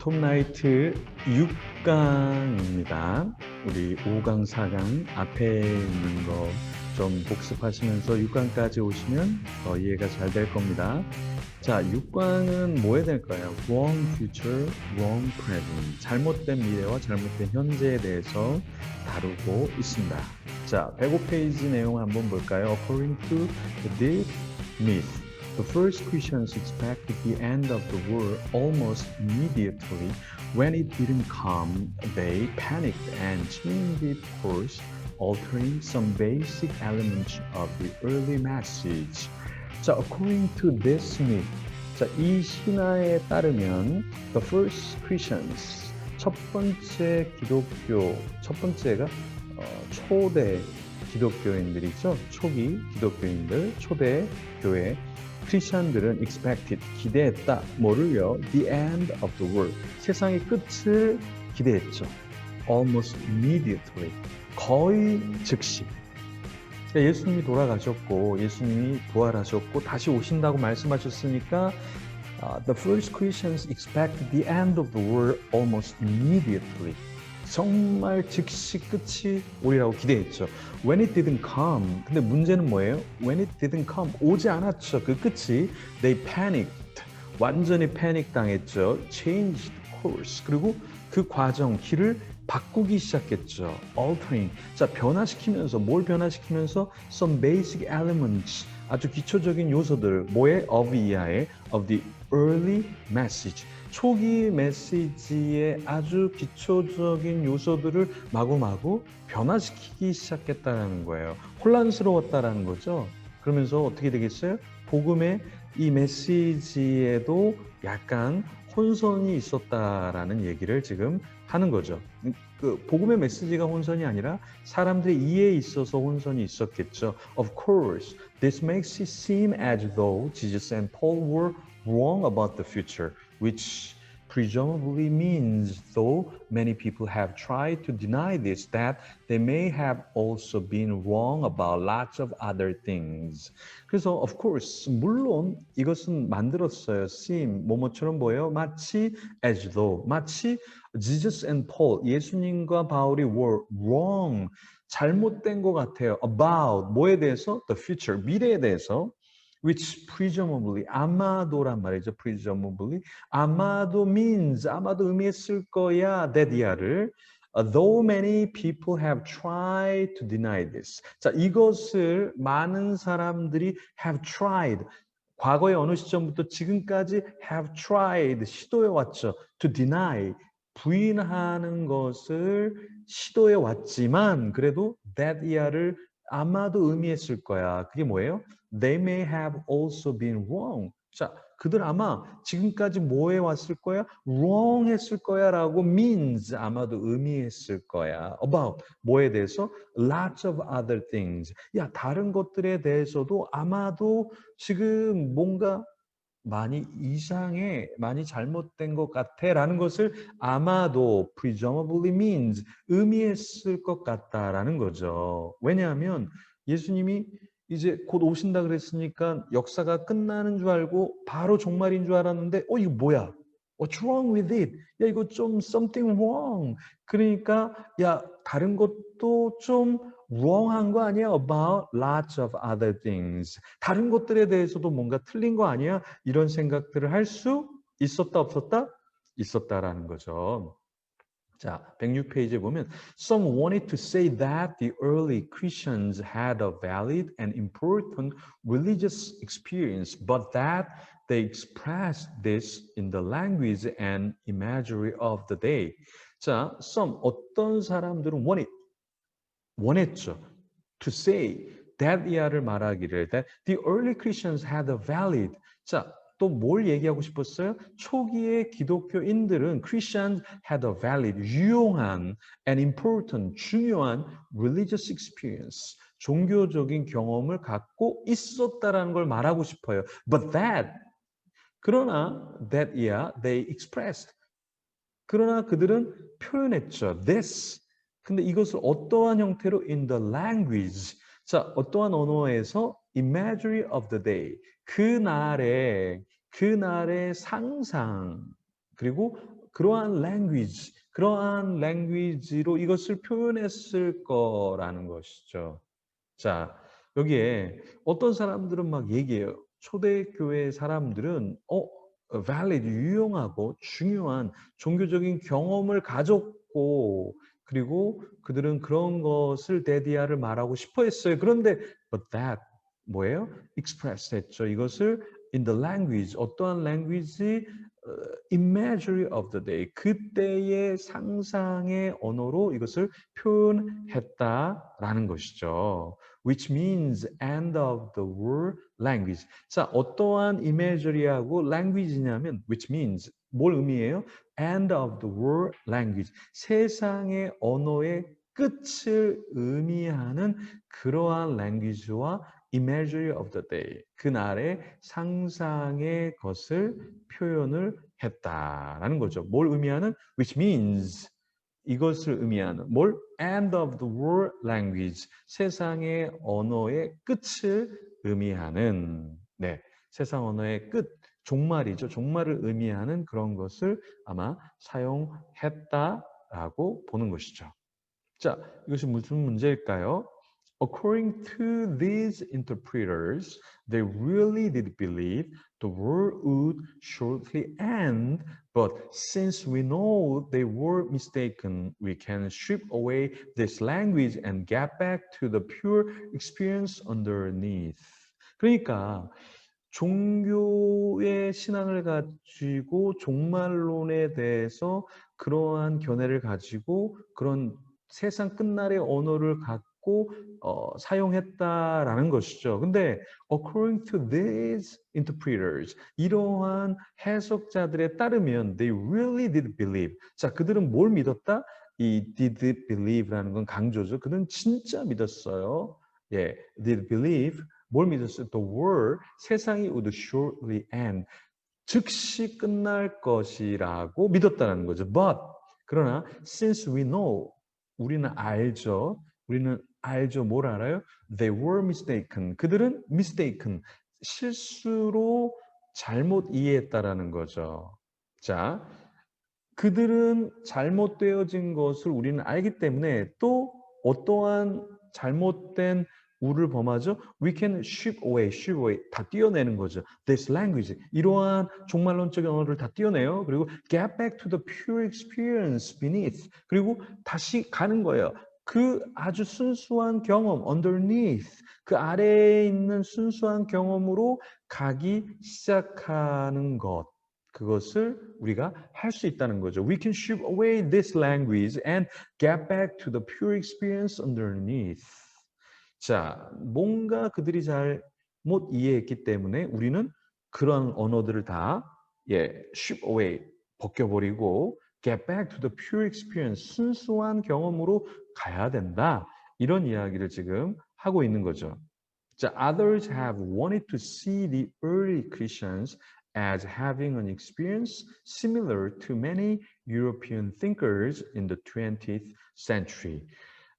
톱나이트 6강입니다. 우리 5강, 4강 앞에 있는 거 좀 복습하시면서 6강까지 오시면 더 이해가 잘 될 겁니다. 자, 6강은 뭐 해야 될까요? Wrong future, wrong present. 잘못된 미래와 잘못된 현재에 대해서 다루고 있습니다. 자, 105페이지 내용 한번 볼까요? According to this myth, the first Christians expected the end of the world almost immediately. When it didn't come, they panicked and changed course, altering some basic elements of the early message. 자, according to this myth, 자, 이 신화에 따르면 the first Christians, 첫 번째가 초대 기독교인들이죠. 초기 기독교인들, 초대 교회 크리스천들은 expected, 기대했다. 뭐를요? The end of the world, 세상의 끝을 기대했죠. Almost immediately, 거의 즉시. 예수님이 돌아가셨고 예수님이 부활하셨고 다시 오신다고 말씀하셨으니까 the first Christians expect the end of the world almost immediately. 정말 즉시 끝이 오리라고 기대했죠. When it didn't come. 근데 문제는 뭐예요? When it didn't come. 오지 않았죠. 그 끝이. They panicked. 완전히 패닉 당했죠. Changed course. 그리고 그 과정, 길을 바꾸기 시작했죠. Altering. 자, 변화시키면서, 뭘 변화시키면서? Some basic elements. 아주 기초적인 요소들. 뭐에? Of 이하에. Of the early message. 초기 메시지의 아주 기초적인 요소들을 마구마구 변화시키기 시작했다는 거예요. 혼란스러웠다라는 거죠. 그러면서 어떻게 되겠어요? 복음의 이 메시지에도 약간 혼선이 있었다라는 얘기를 지금 하는 거죠. 그 복음의 메시지가 혼선이 아니라 사람들의 이해에 있어서 혼선이 있었겠죠. Of course, this makes it seem as though Jesus and Paul were wrong about the future, which presumably means, though many people have tried to deny this, that they may have also been wrong about lots of other things. 그래서 of course, 물론 이것은 만들었어요. seem, 뭐뭐처럼 보여요. 마치 as though, 마치 Jesus and Paul, 예수님과 바울이 were wrong, 잘못된 것 같아요. about, 뭐에 대해서? The future, 미래에 대해서. Which presumably, 아마도란 말이죠. presumably, 아마도 means, 아마도 의미했을 거야, that 이하를. Though many people have tried to deny this. 자, 이것을 많은 사람들이 have tried, 과거의 어느 시점부터 지금까지 have tried, 시도해 왔죠. To deny, 부인하는 것을 시도해 왔지만 그래도 that 이하를 아마도 의미했을 거야. 그게 뭐예요? They may have also been wrong. 자, 그들 아마 지금까지 뭐 해왔을 거야? wrong 했을 거야 라고 means 아마도 의미했을 거야. about, 뭐에 대해서? lots of other things. 야, 다른 것들에 대해서도 아마도 지금 뭔가 많이 이상해, 많이 잘못된 것 같아 라는 것을 아마도 presumably means 의미했을 것 같다라는 거죠. 왜냐하면 예수님이 이제 곧 오신다 그랬으니까 역사가 끝나는 줄 알고 바로 종말인 줄 알았는데 이거 뭐야? What's wrong with it? 야, 이거 좀 something wrong. 그러니까 야, 다른 것도 좀 wrong한 거 아니야? About lots of other things. 다른 것들에 대해서도 뭔가 틀린 거 아니야? 이런 생각들을 할 수 있었다 없었다? 있었다라는 거죠. 자, 106페이지에 보면 Some wanted to say that the early Christians had a valid and important religious experience, but that they expressed this in the language and imagery of the day. 자, some, 어떤 사람들은 원했죠. To say, that 이하를 말하기를, that the early Christians had a valid. 자, 또 뭘 얘기하고 싶었어요? 초기의 기독교인들은 Christians had a valid, 유용한 and important, 중요한 religious experience, 종교적인 경험을 갖고 있었다라는 걸 말하고 싶어요. But that, 그러나 that 이하, they expressed. 그러나 그들은 표현했죠. This. 근데 이것을 어떠한 형태로 in the language. 자, 어떠한 언어에서 imagery of the day. 그날의 상상 그리고 그러한 language, 그러한 language로 이것을 표현했을 거라는 것이죠. 자, 여기에 어떤 사람들은 막 얘기해요. 초대교회 사람들은 valid, 유용하고 중요한 종교적인 경험을 가졌고 그리고 그들은 그런 것을 데디아를 말하고 싶어 했어요. 그런데 but that 뭐예요? express 했죠. 이것을 in the language, 어떠한 language, imagery of the day, 그때의 상상의 언어로 이것을 표현했다라는 것이죠. Which means end of the world language. 자, 어떠한 imagery하고 language냐면 which means 뭘 의미해요? End of the world language. 세상의 언어의 끝을 의미하는 그러한 language와 imagery of the day. 그날의 상상의 것을 표현을 했다라는 거죠. 뭘 의미하는? Which means 이것을 의미하는 뭘? End of the world language. 세상의 언어의 끝을 의미하는 네, 세상 언어의 끝, 종말이죠. 종말을 의미하는 그런 것을 아마 사용했다라고 보는 것이죠. 자, 이것이 무슨 문제일까요? According to these interpreters, they really did believe the world would shortly end, but since we know they were mistaken, we can strip away this language and get back to the pure experience underneath. 그러니까 종교의 신앙을 가지고 종말론에 대해서 그러한 견해를 가지고 그런 세상 끝날의 언어를 갖고 사용했다라는 것이죠. 근데 according to these interpreters, 이러한 해석자들에 따르면 they really did believe. 자, 그들은 뭘 믿었다? 이 did believe라는 건 강조죠. 그들은 진짜 믿었어요. 예, did believe. 뭘 믿었어요? The world, 세상이 would shortly end. 즉시 끝날 것이라고 믿었다는 거죠. But, 그러나 since we know, 우리는 알죠. 우리는 알죠. 뭘 알아요? They were mistaken. 그들은 mistaken. 실수로 잘못 이해했다라는 거죠. 자, 그들은 잘못되어진 것을 우리는 알기 때문에 또 어떠한 잘못된 우를 범하죠? We can strip away, 다 띄어내는 거죠. This language, 이러한 종말론적인 언어를 다 띄어내요. 그리고 get back to the pure experience beneath, 그리고 다시 가는 거예요. 그 아주 순수한 경험, underneath, 그 아래에 있는 순수한 경험으로 가기 시작하는 것. 그것을 우리가 할 수 있다는 거죠. We can strip away this language and get back to the pure experience underneath. 자, 뭔가 그들이 잘못 이해했기 때문에 우리는 그런 언어들을 다 strip away, 벗겨버리고 get back to the pure experience, 순수한 경험으로 가야 된다. 이런 이야기를 지금 하고 있는 거죠. 자, others have wanted to see the early Christians as having an experience similar to many European thinkers in the 20th century.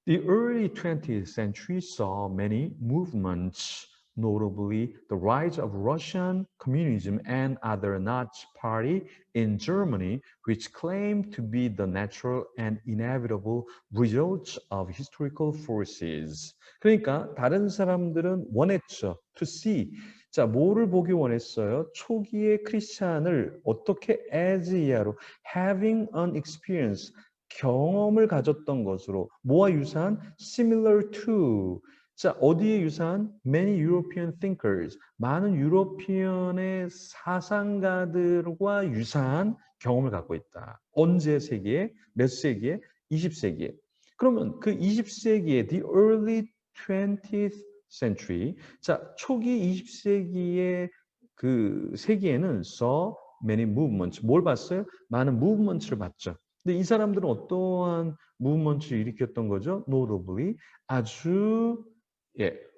The early 20th century saw many movements, notably the rise of Russian communism and other Nazi party in Germany, which claimed to be the natural and inevitable results of historical forces. 그러니까 다른 사람들은 원했죠. To see. 자, 뭐를 보기 원했어요? 초기의 크리스찬을 어떻게 as 이하로 having an experience, 경험을 가졌던 것으로 뭐와 유사한? Similar to. 자, 어디에 유사한? Many European thinkers. 많은 유로피언의 사상가들과 유사한 경험을 갖고 있다. 언제 세기에? 몇 세기에? 20세기에. 그러면 그 20세기에 the early 20th century. 자, 초기 20세기의 그 세기에는 saw many movements. 뭘 봤어요? 많은 movements를 봤죠. 근데 이 사람들은 어떠한 무브먼트를 일으켰던 거죠? Notably, 아주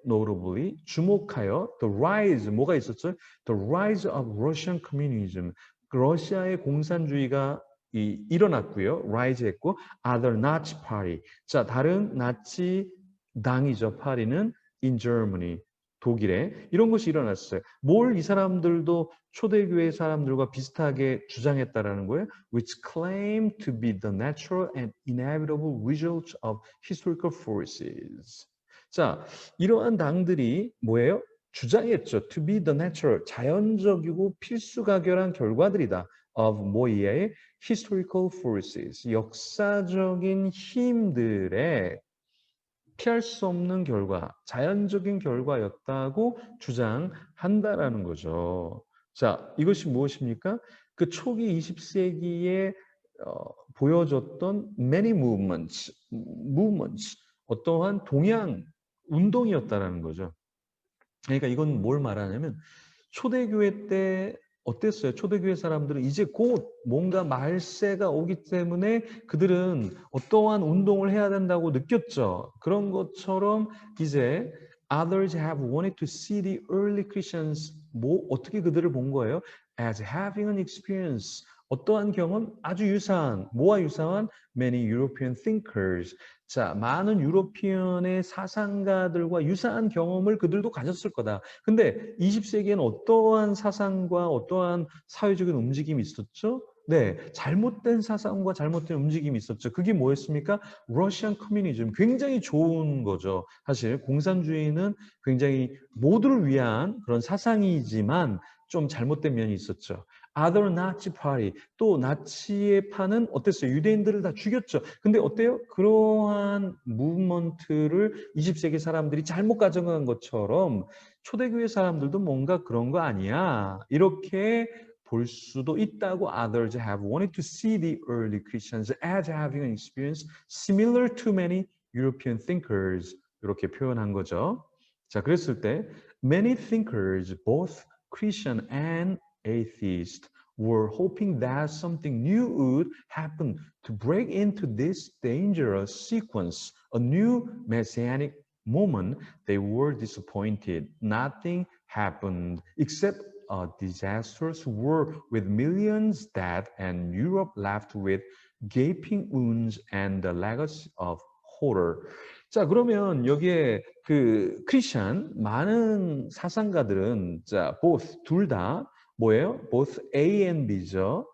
notably 주목하여 the rise, 뭐가 있었죠? The rise of Russian communism. 러시아의 공산주의가 일어났고요. rise했고, other Nazi party. 자, 다른 나치 당이죠. 파리는 in Germany. 독일에 이런 것이 일어났어요. 뭘 이 사람들도 초대교회 사람들과 비슷하게 주장했다라는 거예요. Which claim to be the natural and inevitable result of historical forces. 자, 이러한 당들이 뭐예요? 주장했죠. To be the natural, 자연적이고 필수가결한 결과들이다. Of 뭐이에요? Historical forces, 역사적인 힘들의 피할 수 없는 결과, 자연적인 결과였다고 주장한다라는 거죠. 자, 이것이 무엇입니까? 그 초기 20세기에 보여줬던 many movements, 어떠한 동양 운동이었다라는 거죠. 그러니까 이건 뭘 말하냐면 초대교회 때 어땠어요? 초대교회 사람들은 이제 곧 뭔가 말세가 오기 때문에 그들은 어떠한 운동을 해야 된다고 느꼈죠. 그런 것처럼 이제 others have wanted to see the early Christians 뭐 어떻게 그들을 본 거예요? As having an experience 어떠한 경험? 아주 유사한 뭐와 유사한? Many European thinkers 자, 많은 유로피언의 사상가들과 유사한 경험을 그들도 가졌을 거다. 근데 20세기에는 어떠한 사상과 어떠한 사회적인 움직임이 있었죠? 네, 잘못된 사상과 잘못된 움직임이 있었죠. 그게 뭐였습니까? 러시안 커뮤니즘. 굉장히 좋은 거죠. 사실 공산주의는 굉장히 모두를 위한 그런 사상이지만 좀 잘못된 면이 있었죠. Other Nazi Party. 또 나치의 파는 어땠어요? 유대인들을 다 죽였죠. 근데 어때요? 그러한 무브먼트를 20세기 사람들이 잘못 가져간 것처럼 초대교회 사람들도 뭔가 그런 거 아니야. 이렇게 볼 수도 있다고 others have wanted to see the early Christians as having an experience similar to many European thinkers. 이렇게 표현한 거죠. 자, 그랬을 때 many thinkers, both Christian and atheist, were hoping that something new would happen to break into this dangerous sequence, a new messianic moment. They were disappointed. Nothing happened except a disastrous war with millions dead and Europe left with gaping wounds and the legacy of horror. 자, 그러면 여기에 그 크리스천 많은 사상가들은 자, both 둘 다 뭐예요? both A and B죠.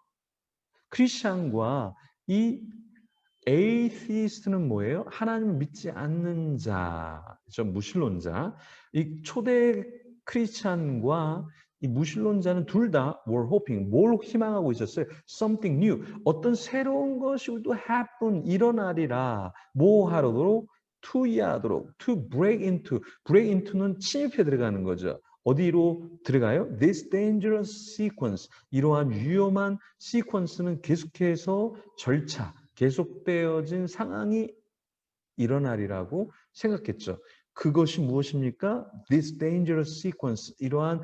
크리스천과 이 에이티스트는 뭐예요? 하나님을 믿지 않는 자, 좀 무신론자. 이 초대 크리스찬과 이 무신론자는 둘 다 were hoping, 뭘 희망하고 있었어요? Something new, 어떤 새로운 것이 will happen, 일어나리라. 뭐 하도록? to 하도록, to break into는 침입해 들어가는 거죠. 어디로 들어가요? This dangerous sequence, 이러한 위험한 시퀀스는 계속해서 절차, 계속되어진 상황이 일어나리라고 생각했죠. 그것이 무엇입니까? This dangerous sequence, 이러한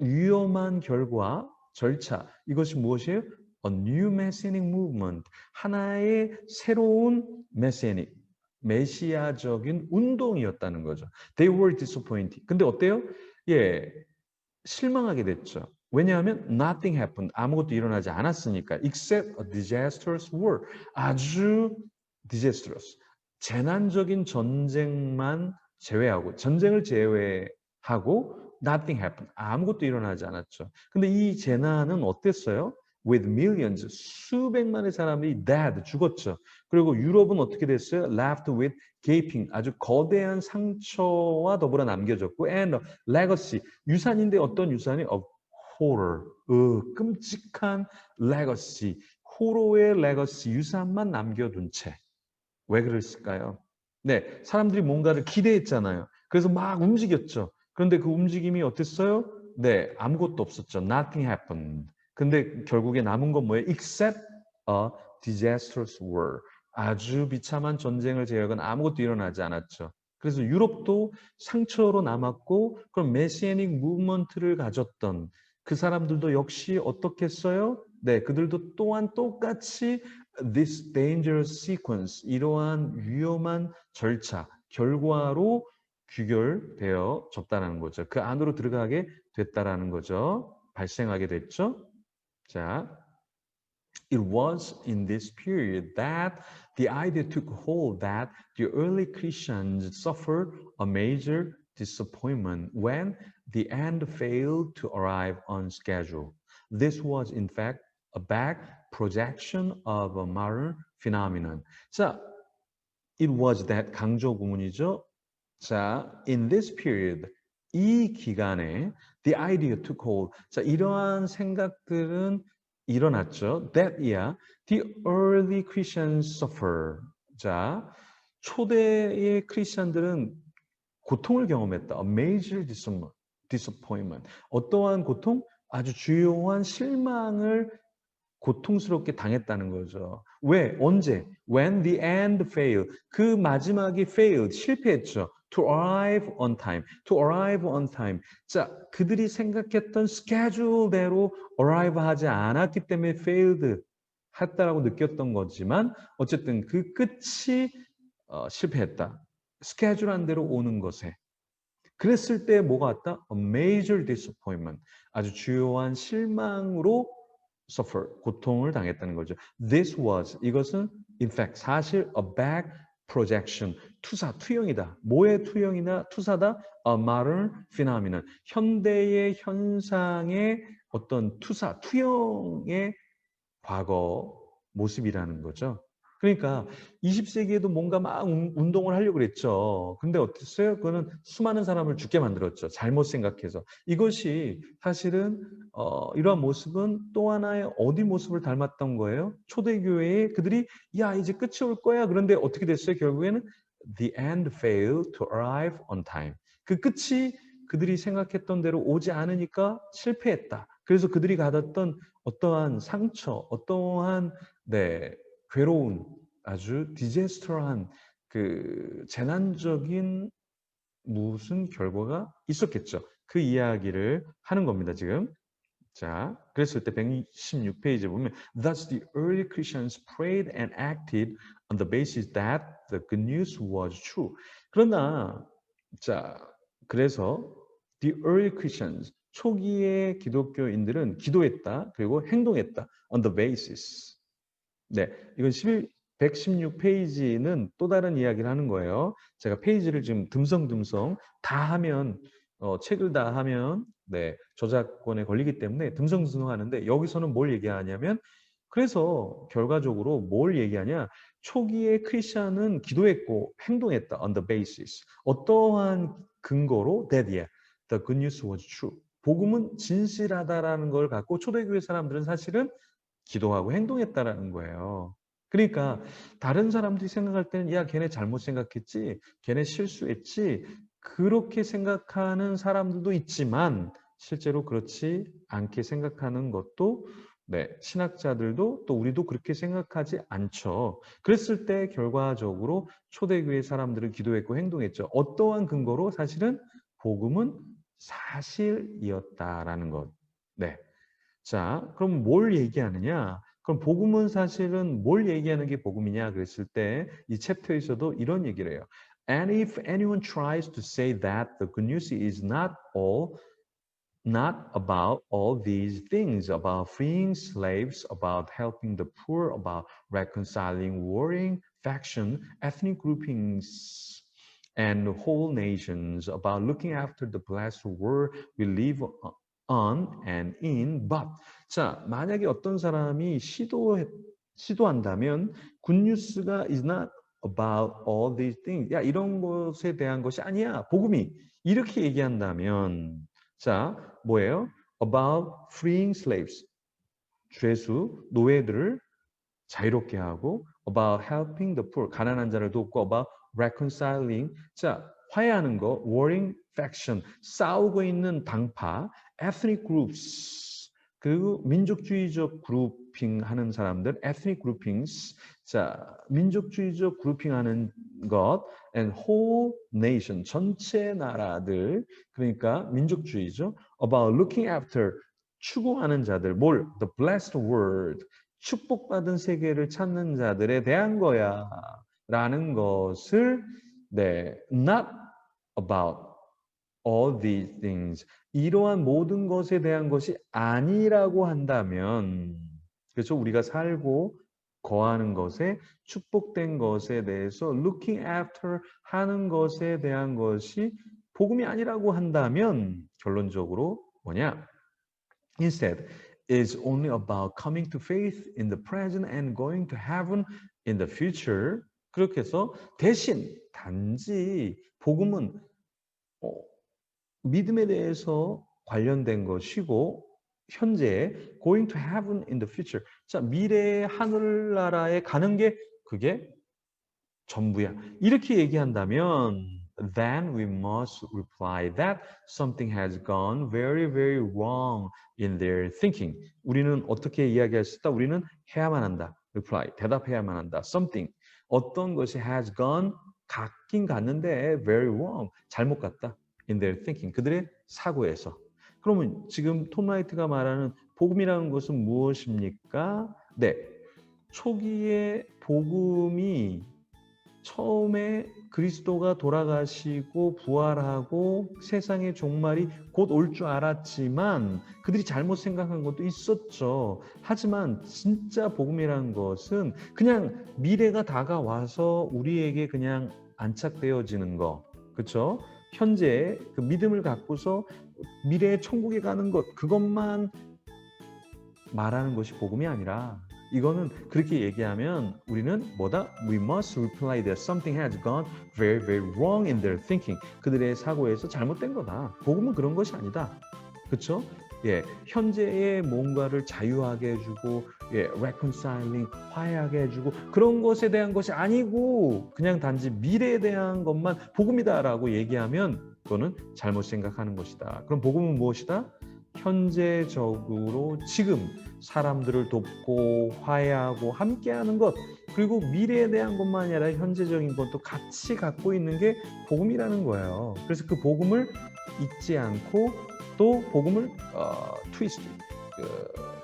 위험한 결과, 절차, 이것이 무엇이에요? A new messianic movement, 하나의 새로운 messianic, 메시아적인 운동이었다는 거죠. They were disappointed. 근데 어때요? 예, 실망하게 됐죠. 왜냐하면 nothing happened. 아무것도 일어나지 않았으니까. Except a disastrous war. 아주 disastrous. 재난적인 전쟁만 제외하고 전쟁을 제외하고 nothing happened. 아무것도 일어나지 않았죠. 근데 이 재난은 어땠어요? With millions, 수백만의 사람이 dead, 죽었죠. 그리고 유럽은 어떻게 됐어요? Left with gaping, 아주 거대한 상처와 더불어 남겨졌고 and legacy, 유산인데 어떤 유산이? Of horror, 끔찍한 legacy, 호러의 legacy, 유산만 남겨둔 채. 왜 그랬을까요? 네, 사람들이 뭔가를 기대했잖아요. 그래서 막 움직였죠. 그런데 그 움직임이 어땠어요? 네, 아무것도 없었죠. Nothing happened. 근데 결국에 남은 건 뭐예요? Except a disastrous war. 아주 비참한 전쟁을 제외하고는 아무것도 일어나지 않았죠. 그래서 유럽도 상처로 남았고 그럼 메시애닉 무브먼트를 가졌던 그 사람들도 역시 어떻게 했어요? 네, 그들도 또한 똑같이 this dangerous sequence, 이러한 위험한 절차, 결과로 귀결되어졌다는 거죠. 그 안으로 들어가게 됐다라는 거죠. 발생하게 됐죠. 자, it was in this period that the idea took hold that the early Christians suffered a major disappointment when the end failed to arrive on schedule. This was in fact a back projection of a modern phenomenon. 자, it was that 강조 구문이죠. 자, in this period, 이 기간에 the idea took hold. 자, 이러한 생각들은 일어났죠. That year, the early Christians suffer. 자, 초대의 크리스천들은 고통을 경험했다. A major disappointment. 어떠한 고통? 아주 주요한 실망을 고통스럽게 당했다는 거죠. 왜? 언제? When the end failed. 그 마지막이 failed. 실패했죠. To arrive on time. To arrive on time. 자, 그들이 생각했던 스케줄대로 arrive 하지 않았기 때문에 failed 했다라고 느꼈던 거지만 어쨌든 그 끝이 실패했다. 스케줄한 대로 오는 것에. 그랬을 때 뭐가 왔다? A major disappointment. 아주 주요한 실망으로 suffer, 고통을 당했다는 거죠. This was, 이것은 in fact, 사실 a back projection, 투사, 투영이다. 뭐의 투영이나 투사다? A modern phenomenon. 현대의 현상의 어떤 투사, 투영의 과거 모습이라는 거죠. 그러니까 20세기에도 뭔가 막 운동을 하려고 그랬죠. 근데 어땠어요? 그거는 수많은 사람을 죽게 만들었죠. 잘못 생각해서. 이것이 사실은 이러한 모습은 또 하나의 어디 모습을 닮았던 거예요? 초대교회에 그들이 야 이제 끝이 올 거야. 그런데 어떻게 됐어요? 결국에는 the end failed to arrive on time. 그 끝이 그들이 생각했던 대로 오지 않으니까 실패했다. 그래서 그들이 받았던 어떠한 상처, 어떠한 괴로운 아주 디제스터한 그 재난적인 무슨 결과가 있었겠죠. 그 이야기를 하는 겁니다, 지금. 자, 그랬을 때 116페이지에 보면 Thus the early Christians prayed and acted on the basis that the good news was true. 그러나 자, 그래서 the early Christians 초기의 기독교인들은 기도했다. 그리고 행동했다. on the basis. 네, 이건 116페이지는 또 다른 이야기를 하는 거예요. 제가 페이지를 지금 듬성듬성 다 하면 책을 다 하면 저작권에 걸리기 때문에 듬성듬성 하는데 여기서는 뭘 얘기하냐면 그래서 결과적으로 뭘 얘기하냐 초기의 크리스천은 기도했고 행동했다 on the basis 어떠한 근거로 that yeah, the good news was true 복음은 진실하다라는 걸 갖고 초대교회 사람들은 사실은 기도하고 행동했다라는 거예요. 그러니까 다른 사람들이 생각할 때는 야 걔네 잘못 생각했지 걔네 실수했지 그렇게 생각하는 사람들도 있지만 실제로 그렇지 않게 생각하는 것도 신학자들도 또 우리도 그렇게 생각하지 않죠. 그랬을 때 결과적으로 초대교회 사람들은 기도했고 행동했죠. 어떠한 근거로 사실은 복음은 사실이었다라는 것. 자, 그럼 뭘 얘기하느냐? 그럼 복음은 사실은 뭘 얘기하는 게 복음이냐 그랬을 때 이 챕터에서도 이런 얘기를 해요. And if anyone tries to say that the good news is not about all these things, about freeing slaves, about helping the poor, about reconciling warring faction, ethnic groupings, and whole nations, about looking after the blessed world we live on and in, but. 자, 만약에 어떤 사람이 시도한다면 굿뉴스가 is not about all these things. 야, 이런 것에 대한 것이 아니야. 복음이 이렇게 얘기한다면 자, 뭐예요? About freeing slaves. 죄수, 노예들을 자유롭게 하고 about helping the poor. 가난한 자를 돕고 about reconciling. 자, 화해하는 거, warring faction. 싸우고 있는 당파, ethnic groups. 그리고 민족주의적 그룹핑 하는 사람들, ethnic groupings. 자, 민족주의적 그룹핑 하는 것, and whole nation, 전체 나라들, 그러니까 민족주의죠. About looking after, 추구하는 자들, 뭘? The blessed world, 축복받은 세계를 찾는 자들에 대한 거야. 라는 것을, not about all these things. 이러한 모든 것에 대한 것이 아니라고 한다면, 그렇죠? 우리가 살고 거하는 것에 축복된 것에 대해서 looking after 하는 것에 대한 것이 복음이 아니라고 한다면 결론적으로 뭐냐? Instead, is only about coming to faith in the present and going to heaven in the future. 그렇게 해서 대신 단지 복음은 믿음에 대해서 관련된 것이고 현재 going to heaven in the future. 자, 미래의 하늘나라에 가는 게 그게 전부야. 이렇게 얘기한다면 then we must reply that something has gone very, very wrong in their thinking. 우리는 어떻게 이야기할 수 있다? 우리는 해야만 한다. reply, 대답해야만 한다. something, 어떤 것이 has gone, 갔긴 갔는데 very wrong, 잘못 갔다. in their thinking, 그들의 사고에서. 그러면 지금 톰 라이트가 말하는 복음이라는 것은 무엇입니까? 네, 초기에 복음이 처음에 그리스도가 돌아가시고 부활하고 세상의 종말이 곧 올 줄 알았지만 그들이 잘못 생각한 것도 있었죠. 하지만 진짜 복음이라는 것은 그냥 미래가 다가와서 우리에게 그냥 안착되어지는 거. 그렇죠? 현재 그 믿음을 갖고서 미래의 천국에 가는 것, 그것만 말하는 것이 복음이 아니라 이거는 그렇게 얘기하면 우리는 뭐다? We must reply that something has gone very, very wrong in their thinking. 그들의 사고에서 잘못된 거다. 복음은 그런 것이 아니다. 그렇죠? 예, 현재의 뭔가를 자유하게 해주고, 예, reconciling, 화해하게 해주고 그런 것에 대한 것이 아니고 그냥 단지 미래에 대한 것만 복음이다라고 얘기하면 그거는 잘못 생각하는 것이다. 그럼 복음은 무엇이다? 현재적으로 지금 사람들을 돕고 화해하고 함께하는 것, 그리고 미래에 대한 것만 아니라 현재적인 것도 같이 갖고 있는 게 복음이라는 거예요. 그래서 그 복음을 잊지 않고 또 복음을 트위스트,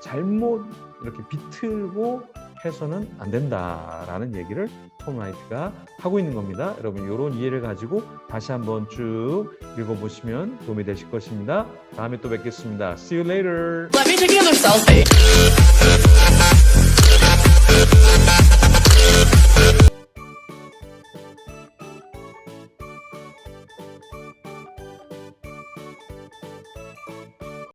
잘못 이렇게 비틀고 해서는 안 된다라는 얘기를 톰 라이트가 하고 있는 겁니다. 여러분 이런 이해를 가지고 다시 한번 쭉 읽어보시면 도움이 되실 것입니다. 다음에 또 뵙겠습니다. See you later. Let me take another selfie.